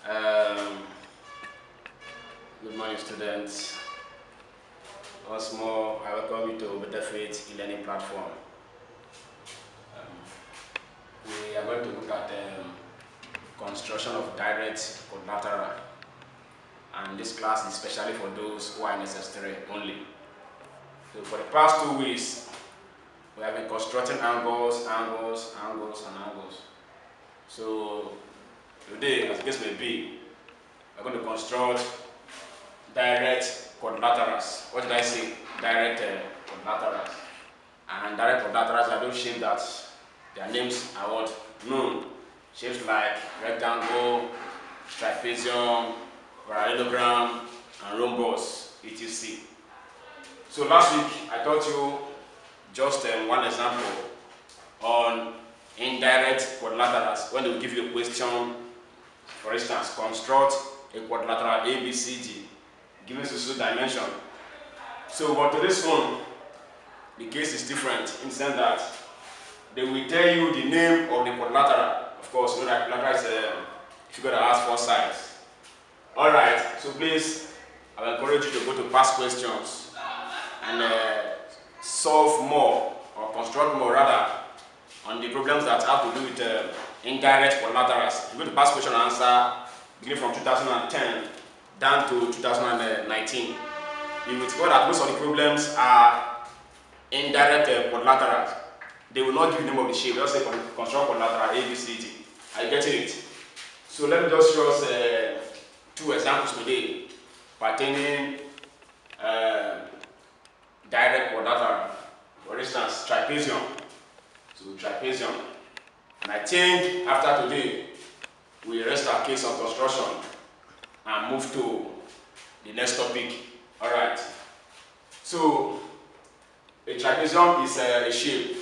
Um, Good morning, students. Once more, I welcome you to Better Faith e-learning platform. We are going to look at construction of direct quadrilateral, and this class is especially for those who are necessary only. So for the past 2 weeks, we have been constructing angles. So today, as the case may be, we're going to construct direct quadrilaterals. What did I say? Direct quadrilaterals. And direct quadrilaterals are those shapes that their names are what? Known. Shapes like rectangle, trapezium, parallelogram, and rhombus, etc. So last week I taught you just one example on indirect quadrilaterals. When they will give you a question, for instance, construct a quadrilateral ABCD given specific dimension. So, but to this one, the case is different in the sense that they will tell you the name of the quadrilateral. Of course, you know that quadrilateral is if you got to ask 4 sides. Alright, so please, I will encourage you to go to past questions and solve more, or construct more rather, on the problems that have to do with indirect quadrilaterals. You go to past question and answer beginning from 2010 down to 2019. You will discover that most of the problems are indirect quadrilaterals. They will not give you the name of the shape. They'll say construct quadrilateral A, B, C, D. Are you getting it? So let me just show us 2 examples today pertaining direct quadrilateral. For instance, trapezium. So trapezium. And I think after today, we rest our case on construction and move to the next topic. Alright. So a trapezium is a shape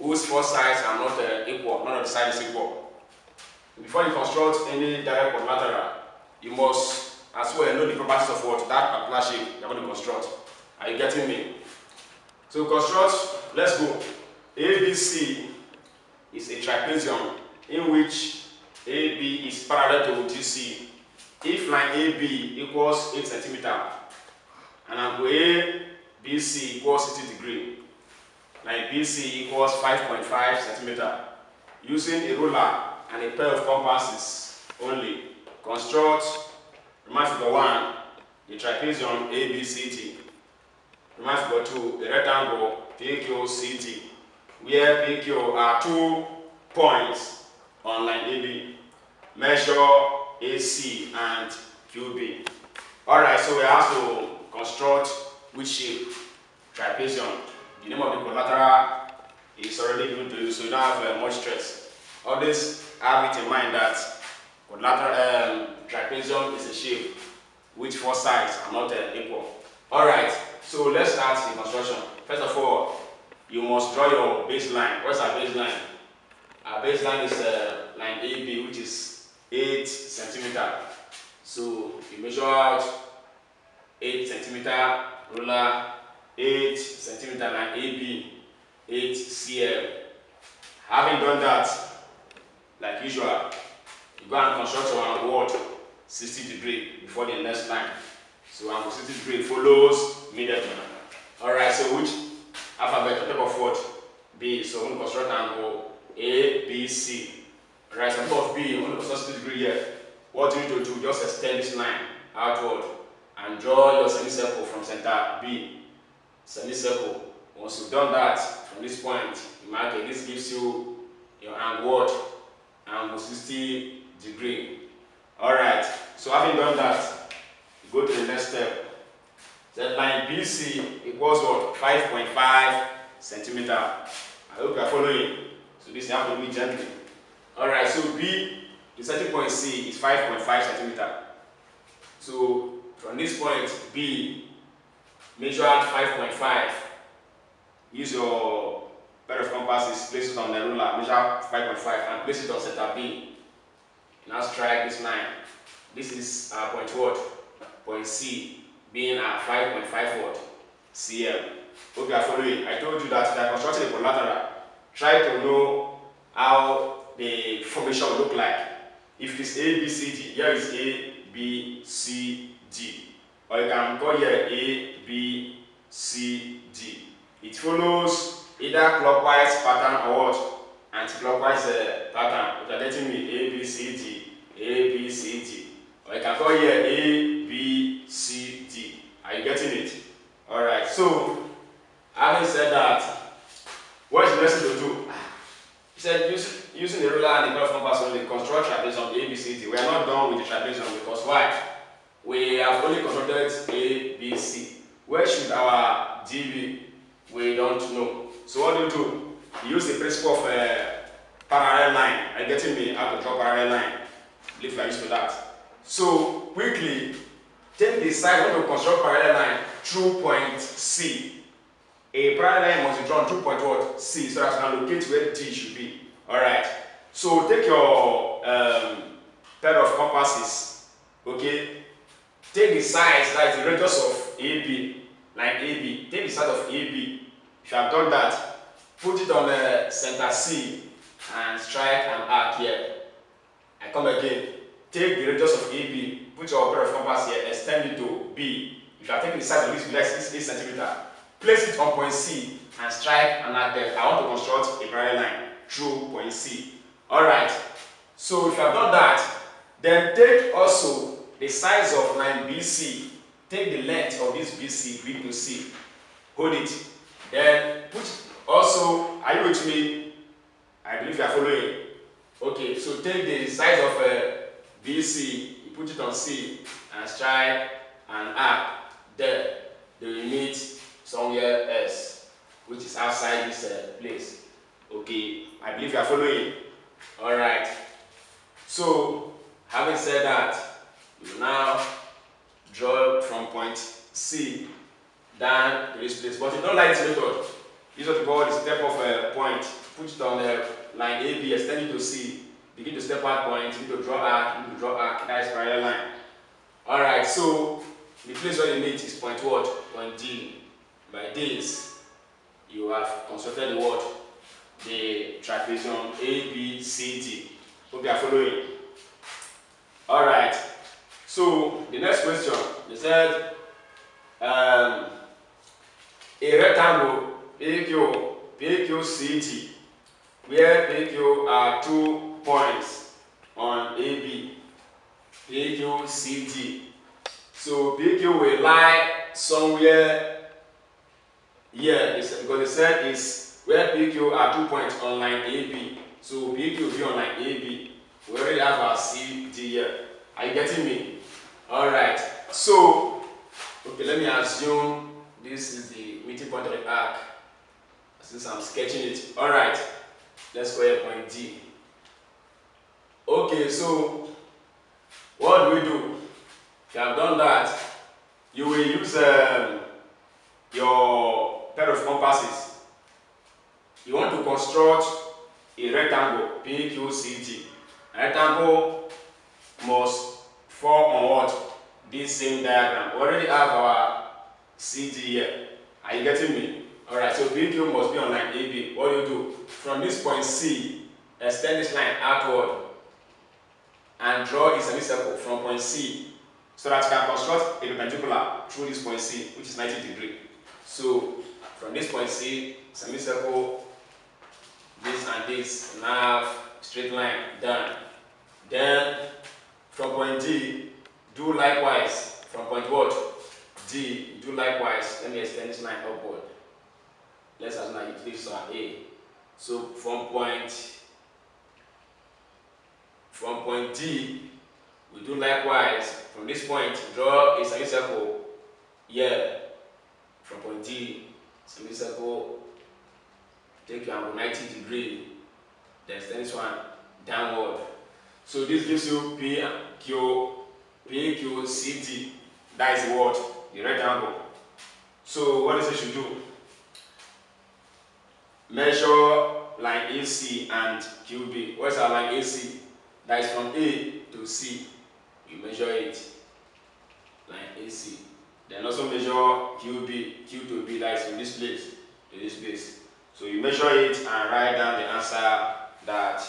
whose 4 sides are not equal, none of the sides is equal. Before you construct any direct quadrilateral, you must as well know the properties of what that particular shape you're going to construct. Are you getting me? So construct, let's go. ABC is a trapezium in which AB is parallel to DC. If line AB equals 8 cm and angle ABC equals 60 degrees, line BC equals 5.5 cm. Using a ruler and a pair of compasses only, construct, remind figure 1, the trapezium ABCD. Remind figure 2, a rectangle PQCD, where PQ are 2 points on line AB. Measure AC and QB. Alright, so we have to construct which shape? Trapezium. The name of the quadrilateral is already given to you, so you don't have much stress. Always have it in mind that quadrilateral trapezium is a shape which 4 sides are not equal. Alright, so let's start the construction. First of all, you must draw your baseline. What's our baseline? Our baseline is line AB, which is 8 cm. So you measure out 8 cm, ruler 8 cm, line AB 8 cm. Having done that, like usual, you go and construct your angle 60 degrees before the next line. So angle 60 degrees follows immediately. Alright, so which alphabet on top of what? B. So we're going to construct angle A, B, C. Right, so on top of B, we're going to construct 60 degrees here. What you need to do, just extend this line outward and draw your semicircle from center B. Semicircle. Once you've done that, from this point, you mark it. This gives you your angle, angle 60 degrees. Alright, so having done that, you go to the next step. That line BC equals what? 5.5 cm. I hope you are following. So this happens to me gently. Alright, so B, the starting point C is 5.5 cm. So from this point B, measure out 5.5. Use your pair of compasses, place it on the ruler, measure 5.5 and place it on center B. Now strike this line. This is our point what? Point C, being at 5.5 what? cm. Hope you are following. I told you that if you are constructing a quadrilateral, try to know how the formation will look like. If it is A, B, C, D, here is A, B, C, D. Or you can go here A, B, C, D. It follows either clockwise pattern or what? Anti-clockwise pattern. If you are getting me, A, B, C, D, A, B, C, D. Or you can go here A, B, C, D. Are you getting it? Alright, so having said that, what is the next thing to do? He said using the ruler and the pair of compass only, construct trapezium A, B, C, D. We are not done with the trapezium because why? We have only constructed A, B, C. Where should our D be? We don't know. So what do? You use the principle of parallel line. Are you getting me? How to draw parallel line? I believe you are used to that. So quickly, take the side. We want to construct parallel line through point C. A parallel line must be drawn through point what? C, so that you can locate where D should be. Alright. So take your pair of compasses. Okay. Take the sides, that is the radius of AB, line AB. Take the side of AB. If you have done that, put it on the center C and strike an arc here. I come again. Take the radius of AB, put your pair of compass here, extend it to B. If you are taking the side of this, it's 8 cm. Place it on point C and strike an arc there. I want to construct a parallel line through point C. Alright. So if you have done that, then take also the size of line BC. Take the length of this BC, B to C. Hold it. Then put also, are you with me? I believe you are following. Okay, so take the size of BC, you put it on C and strike an arc there. They will meet somewhere else, which is outside this place. Okay, I believe you are following. Alright. So, having said that, we will now draw from point C down to this place. But you don't like this method. Use what you call the step of a point. Put it on the line AB, extend it to C. Begin to step out point, you need to draw arc, that is parallel line. Alright, so the place where they meet is point what? Point D. By this, you have constructed the what? The trapezium A, B, C, D. Hope you are following. Alright, so the next question, they said a rectangle PQCD, where PQ are 2 points on AB, PQCD. So PQ will lie somewhere here, because they said is where PQ are 2 points on line AB. So PQ will be on line AB. We already have our CD here. Are you getting me? Alright. So, okay, let me assume this is the meeting point of the arc. Since I'm sketching it. Alright. Let's go here, point D. Okay, so what do we do? If you have done that, you will use your pair of compasses. You want to construct a rectangle, PQCD. A rectangle must fall on what? This same diagram. We already have our CD here. Are you getting me? Alright, so PQ must be on line AB. What do you do? From this point C, extend this line outward and draw a semicircle from point C so that you can construct a perpendicular through this point C, which is 90 degrees. So from this point C, semicircle, this and this, now straight line, done. Then from point D, do likewise. From point what? D, do likewise. Let me extend this line upward. Let's assume that this is our A. So from point D, we do likewise. From this point, draw a semicircle here. From point D, semicircle, take your angle 90 degrees. Then extend this one downward. So this gives you PQCD. That is the what? The rectangle. So what does it should do? Measure line AC and QB. What is our line AC? That is from A to C. You measure it. Line AC. Then also measure QB, Q to B, that is from this place to this place. So you measure it and write down the answer that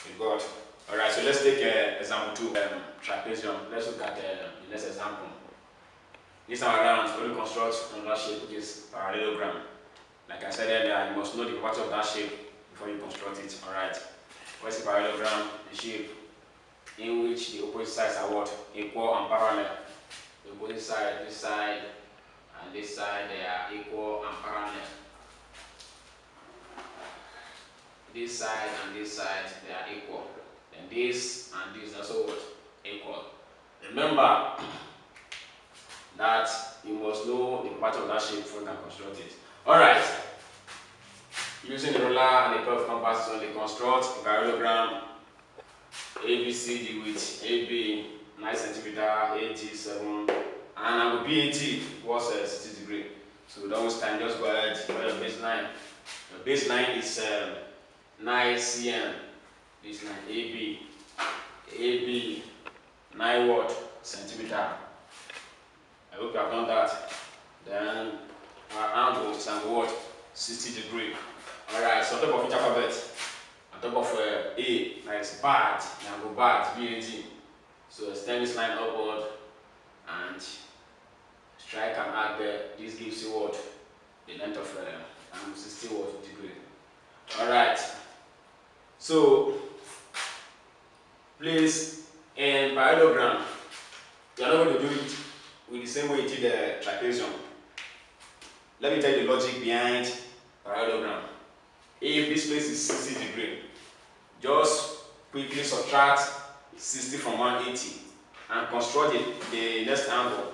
you got. Alright, so let's take example 2, trapezium. Let's look at the next example. This time around, we're going to construct another shape, which is parallelogram. Like I said earlier, you must know the property of that shape before you construct it. Alright. What's a parallelogram? The shape in which the opposite sides are what? Equal and parallel. The opposite side, this side, and this side, they are equal and parallel. This side and this side, they are equal. And this and this also what? Equal. Remember that you must know the property of that shape before you can construct it. Alright. Using the ruler and the pair of compasses only, construct a parallelogram ABCD with AB 9 cm, AD 7, and angle BAT was 60 degrees. So don't waste time, just go ahead for your baseline. The baseline is 9 cm. This line AB 9 what? Centimeter. I hope you have done that. Then our angle is angle what? 60 degrees. Alright, so on top of each alphabet, on top of A, that is bad, the angle bad, BAD. So extend this line upward and strike an arc there. This gives you what? The length of angle 60 what? Degree. Alright, so please, in parallelogram, you are not going to do it with the same way you did the trapezium. Let me tell you the logic behind parallelogram. If this place is 60 degrees, just quickly subtract 60 from 180 and construct the next angle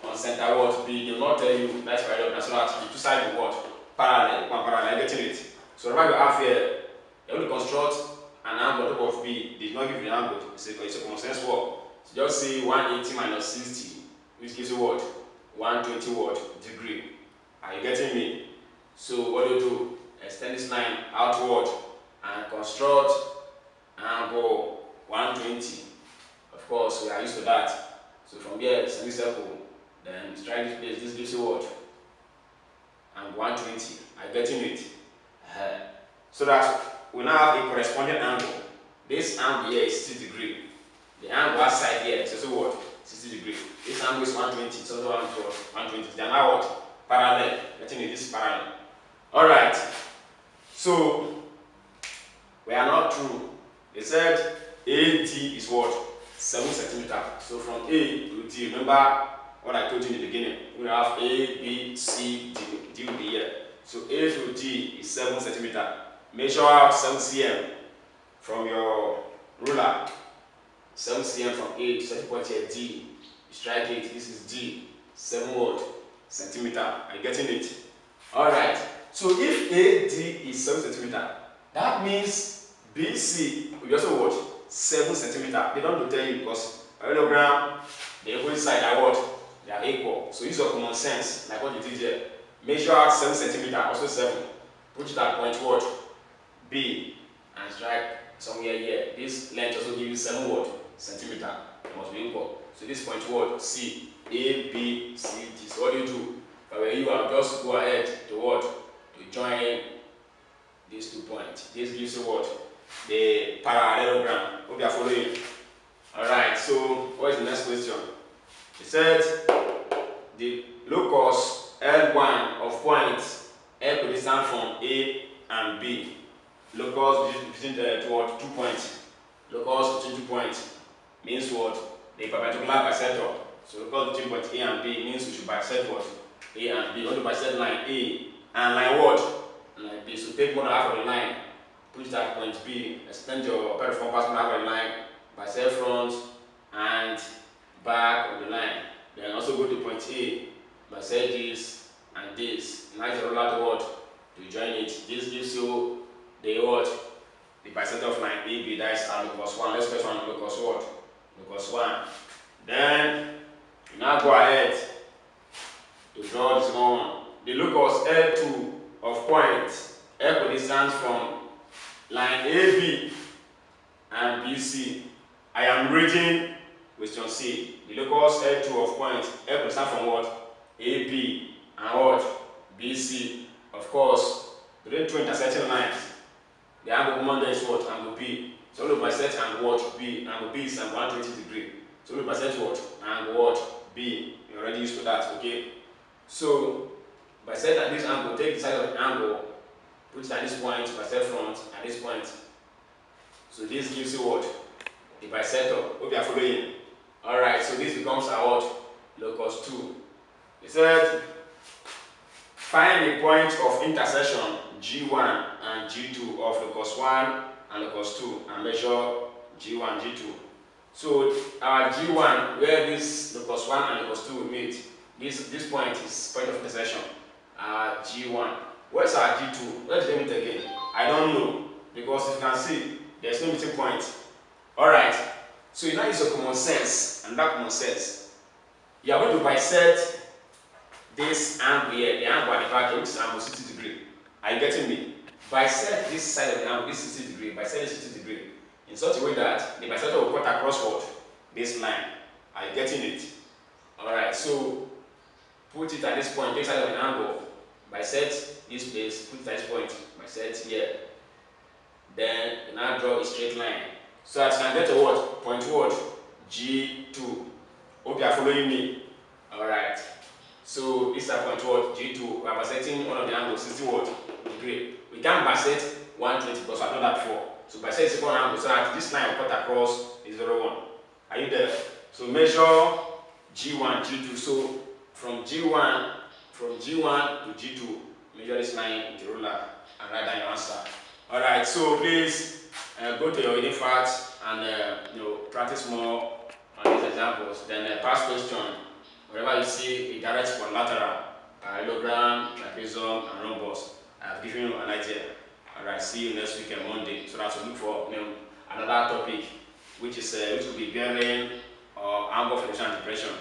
on center what B. They will not tell you that's parallelogram, so that the two sides will what? Parallel, one parallel, getting it. So whatever you have here, you have to construct an angle on top of B. They did not give you the angle, it's a common sense work. So just say 180 minus 60, which gives you what? 120 what? Degree. Are you getting me? So what do you do? Extend this line outward and construct angle 120. Of course, we are used to that. So from here, semicircle, then strike this place. This gives you what? Angle 120. Are you getting it? So that we now have a corresponding angle. This angle here is 60 degrees. The angle outside here is also what? 60 degrees. This angle is 120. It's also 120. They are now what? Parallel. Getting it? This is parallel. Alright. So we are not through. They said AD is what? 7 centimeters. So from A to D, remember what I told you in the beginning. We have A, B, C, D. D will be here. So A to D is 7 centimeters. Measure out 7 cm from your ruler. 7 cm from A to such point here, D. You strike it. This is D. 7 what? Centimeter. Are you getting it? Alright. So if AD is 7 centimeters, that means BC will be also what? 7 centimeters. They don't tell you because parallelogram, the opposite side are what? They are equal. So use your common sense, like what you did here. Measure out 7 centimeters, also 7. Put it at point what? B, and strike somewhere here. This length also gives you 7 what? Centimeters. It must be equal. So this point what? C. A, B, C, D. So what do you do? But when you are just go ahead to what? To join these 2 points. This gives you what? The parallelogram. Hope you are following. Alright, so what is the next question? It said the locus L1 of points equidistant from A and B. Locus between the 2 points. Locus between 2 points means what? The perpendicular bisector. So locus between point A and B means we should bisect what? A and B. We want to bisect line A and line what? Line B. So take more than half of the line, put it at point B, extend your pair of compass more than half of the line, bisect front and back of the line. Then also go to point A, bisect this and this. Now the ruler to what? To join it. This gives you the what? The bisector of line AB, that is locus 1. Let's first one locus what? Locus 1. Then you now go ahead to draw this one. The locus L2 of points equidistant from line AB and BC. I am reading question C. The locus L2 of points equidistant from what? AB and what? BC. Of course, between 2 intersecting lines, the angle common there is what? Angle B. So we bisect angle what? B. Angle B is 120 degrees. So we bisect what? Angle what? B. You're already used to that, okay? So bisect at this angle, take the side of the angle, put it at this point, bisect front at this point. So this gives you what? The bisector. Hope you are following. Alright, so this becomes our what? Locus 2. It said find the point of intersection G1 and G2 of locus 1 and locus 2 and measure G1, G2. So our G1, where this locus 1 and locus 2 meet, this point is point of intersection. G1. Where's our G2? Where did they meet again? I don't know, because if you can see, there's no meeting point. Alright, so you now use your common sense, and that common sense, you are going to bisect this angle here, the angle at the back, which is angle 60 degrees. Are you getting me? Bisect this side of the angle, this 60 degrees, bisect this 60 degrees, in such a way that the bisector will cut across what? This line. Are you getting it? Alright, so put it at this point, take side of the angle, bisect this place, put it at this point, bisect here. Then you now draw a straight line. So that you can get to what? Point what? G2. Hope you are following me. Alright. So this is a point what? G2. We are bisecting one of the angles, 60 what? Degree. We can't bisect 120 because I've done that before. So bisect the second angle so that this line will cut across is 01. Are you there? So measure G1, G2. So from G1 to G2, measure this line with the ruler and write down your answer. Alright, so please go to your reading facts and practice more on these examples. Then past question, whenever you see a direct quadrilateral, parallelogram, trapezium, and rhombus, I've given you an idea. Alright, see you next week on Monday. So that's to look for another topic, which will be bearing or angle of elevation and depression.